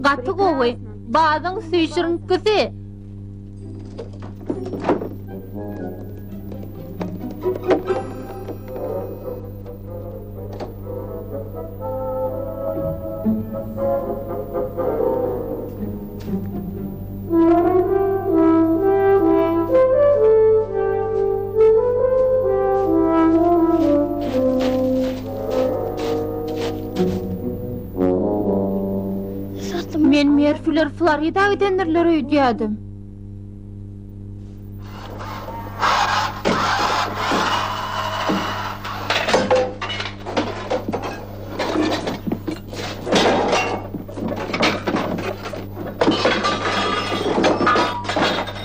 Gatı gowy, bazın süýşürünkisi. Men merfüler Florida gidenlerlere öýdýädim.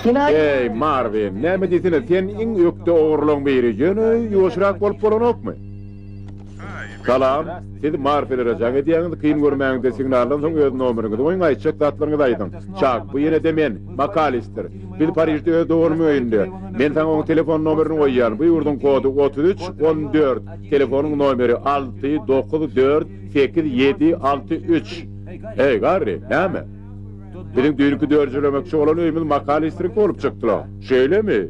Hey Marvin, näme diýsene sen iň ökde ogurlaň biri ýöne ýoşrak bolup bolanokmy? Salam, siz Marfin'e jaň edýäňiz kyn görmäňizde signaldan soň öz nomeryňyzy oýun aýtjak zatlaryňyzy aýdyň. Çak, bu ýene de men, McAllister. Biz Parisde öz doğurmaýyndy. Men saňa oň telefon nomerini goýýarym. Bu ýurdun kodu 3314. Telefonyň nomeri 6948763. Hey Garry, näme? Bizim düýnüki dörjülemekçi olan öýümüz McAllister'in bolup çykdylar. Şeýlemi?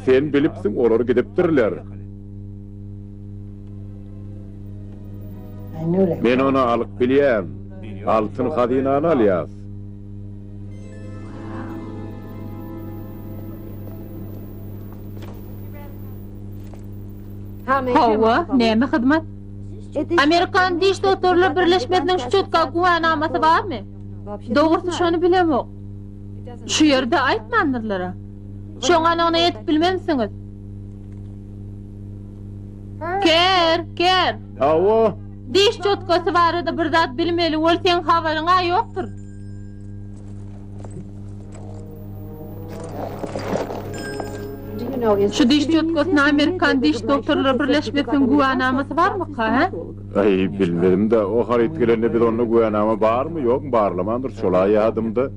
Sen bilipsiň, olary gidipdirler. Men onu alıp bilýän. Altın hadinany alýas. Hawa, näme hyzmat? Amerikan Diş Doktorlar Birleşmesining şutka guwanamasy barmy? Dogrusu şonu bilemok. Şu ýerde aýtmandyrlar. Şoňa ony etip bilmemsiňiz. Ker. Hawa, Diş çotkası barada bir zat bilmeli, bolsaň habaryňa ýokdur. Şu diş çotkasyna Amerikan Diş Doktorlar Birleşmesining guwanamasy barmy ha? ay bilmedim de o haritgelerinde bir onu guwanama barmy ýokmy? Barlamandyr, şolay ýadymda.